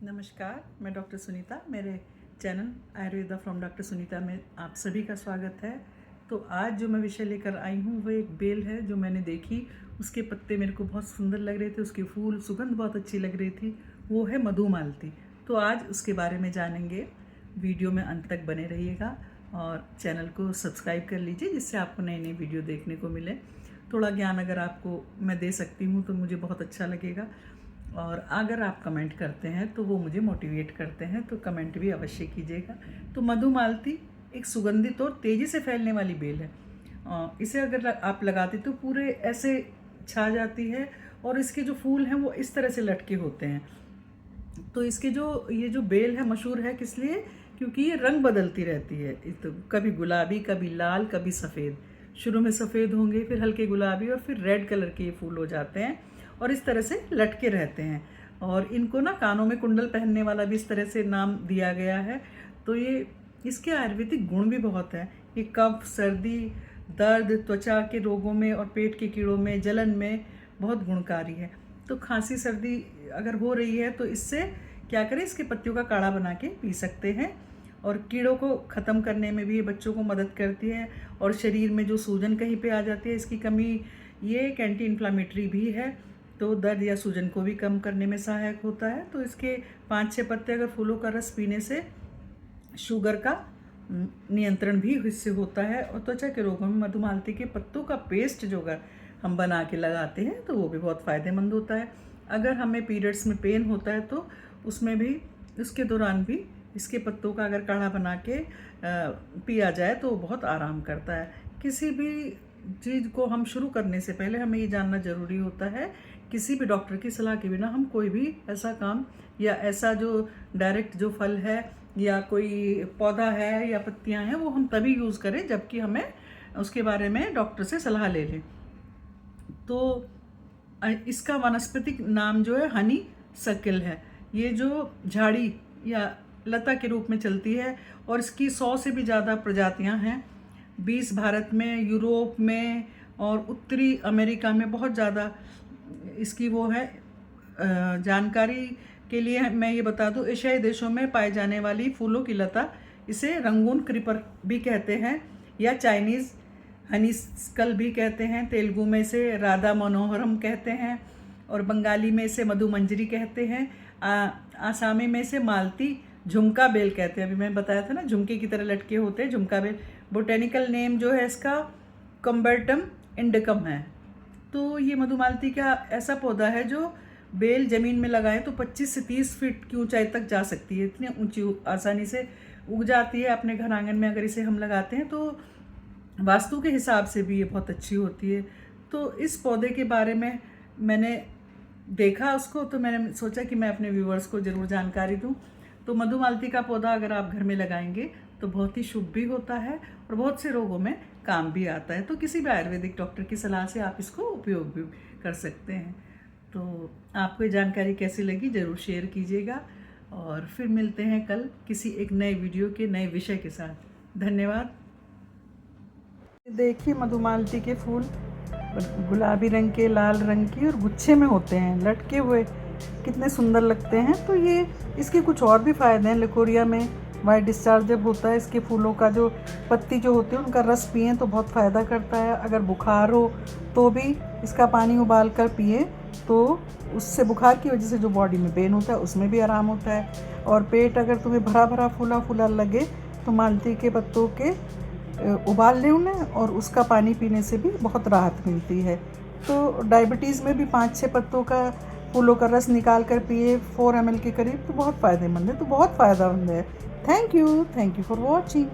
नमस्कार, मैं डॉक्टर सुनीता। मेरे channel Ayurveda from doctor Sunita में आप सभी का स्वागत है। तो आज जो मैं विषय लेकर आई हूँ वो एक बेल है जो मैंने देखी। उसके पत्ते मेरे को बहुत सुंदर लग रहे थे, उसके फूल सुगंध बहुत अच्छी लग रही थी। वो है मधुमालती। तो आज उसके बारे में जानेंगे। वीडियो में अंत तक बने रहिएगा और चैनल को सब्सक्राइब कर लीजिए जिससे आपको नई नई वीडियो देखने को मिले। थोड़ा ज्ञान अगर आपको मैं दे सकती हूँ तो मुझे बहुत अच्छा लगेगा। और अगर आप कमेंट करते हैं तो वो मुझे मोटिवेट करते हैं, तो कमेंट भी अवश्य कीजिएगा। तो मधुमालती एक सुगंधित और तेज़ी से फैलने वाली बेल है। इसे अगर आप लगाते तो पूरे ऐसे छा जाती है और इसके जो फूल हैं वो इस तरह से लटके होते हैं। तो इसके ये जो बेल है मशहूर है किस लिए? क्योंकि ये रंग बदलती रहती है। तो कभी गुलाबी, कभी लाल, कभी सफ़ेद। शुरू में सफ़ेद होंगे, फिर हल्के गुलाबी और फिर रेड कलर के ये फूल हो जाते हैं और इस तरह से लटके रहते हैं। और इनको ना कानों में कुंडल पहनने वाला भी इस तरह से नाम दिया गया है। तो ये इसके आयुर्वेदिक गुण भी बहुत हैं। ये कफ, सर्दी, दर्द, त्वचा के रोगों में और पेट के कीड़ों में, जलन में बहुत गुणकारी है। तो खांसी सर्दी अगर हो रही है तो इससे क्या करें, इसके पत्तियों का काढ़ा बना के पी सकते हैं। और कीड़ों को ख़त्म करने में भी ये बच्चों को मदद करती है। और शरीर में जो सूजन कहीं पे आ जाती है, इसकी कमी, ये एक एंटी इन्फ्लामेटरी भी है। तो दर्द या सूजन को भी कम करने में सहायक होता है। तो इसके 5-6 पत्ते अगर फूलों का रस पीने से शुगर का नियंत्रण भी इससे होता है। और त्वचा के रोगों में मधुमालती के पत्तों का पेस्ट जो अगर हम बना के लगाते हैं तो वो भी बहुत फ़ायदेमंद होता है। अगर हमें पीरियड्स में पेन होता है तो उसमें भी, उसके दौरान भी इसके पत्तों का अगर काढ़ा बना के पिया जाए तो बहुत आराम करता है। किसी भी चीज़ को हम शुरू करने से पहले हमें ये जानना ज़रूरी होता है, किसी भी डॉक्टर की सलाह के बिना हम कोई भी ऐसा काम या ऐसा जो डायरेक्ट जो फल है या कोई पौधा है या पत्तियां हैं वो हम तभी यूज़ करें जबकि हमें उसके बारे में डॉक्टर से सलाह ले लें। तो इसका वानस्पतिक नाम जो है हनी सक्किल है। ये जो झाड़ी या लता के रूप में चलती है और इसकी 100 से भी ज़्यादा प्रजातियां हैं। 20 भारत में, यूरोप में और उत्तरी अमेरिका में बहुत ज़्यादा इसकी वो है। जानकारी के लिए मैं ये बता दूं, एशियाई देशों में पाए जाने वाली फूलों की लता, इसे रंगून क्रीपर भी कहते हैं या चाइनीज़ हनी स्कल भी कहते हैं। तेलुगु में इसे राधा मनोहरम कहते हैं और बंगाली में इसे मधुमंजरी कहते हैं। आसामी में इसे मालती झुमका बेल कहते हैं। अभी मैं बताया था ना, झुमके की तरह लटके होते हैं, झुमका बेल। बोटेनिकल नेम जो है इसका कम्बर्टम इंडिकम है। तो ये मधुमालती का ऐसा पौधा है जो बेल ज़मीन में लगाएं तो 25 से 30 फीट की ऊंचाई तक जा सकती है। इतनी ऊंची आसानी से उग जाती है। अपने घर आंगन में अगर इसे हम लगाते हैं तो वास्तु के हिसाब से भी ये बहुत अच्छी होती है। तो इस पौधे के बारे में मैंने देखा उसको, तो मैंने सोचा कि मैं अपने व्यूवर्स को ज़रूर जानकारी दूँ। तो मधुमालती का पौधा अगर आप घर में लगाएंगे तो बहुत ही शुभ भी होता है और बहुत से रोगों में काम भी आता है। तो किसी भी आयुर्वेदिक डॉक्टर की सलाह से आप इसको उपयोग भी कर सकते हैं। तो आपको ये जानकारी कैसी लगी ज़रूर शेयर कीजिएगा और फिर मिलते हैं कल किसी एक नए वीडियो के नए विषय के साथ। धन्यवाद। देखिए मधुमालती के फूल गुलाबी रंग के, लाल रंग की और गुच्छे में होते हैं, लटके हुए, कितने सुंदर लगते हैं। तो ये इसके कुछ और भी फ़ायदे हैं। लिकोरिया में वाइट डिस्चार्ज जब होता है, इसके फूलों का जो पत्ती जो होती है उनका रस पिएं तो बहुत फ़ायदा करता है। अगर बुखार हो तो भी इसका पानी उबाल कर पिए तो उससे बुखार की वजह से जो बॉडी में पेन होता है उसमें भी आराम होता है। और पेट अगर तुम्हें भरा भरा फूला फूला लगे तो मालती के पत्तों के उबाल लें उन्हें और उसका पानी पीने से भी बहुत राहत मिलती है। तो डायबिटीज़ में भी 5-6 पत्तों का फूलों का रस निकाल कर पिए 4 ml के करीब, तो बहुत फ़ायदेमंद है। तो बहुत फ़ायदेमंद है। Thank you for watching.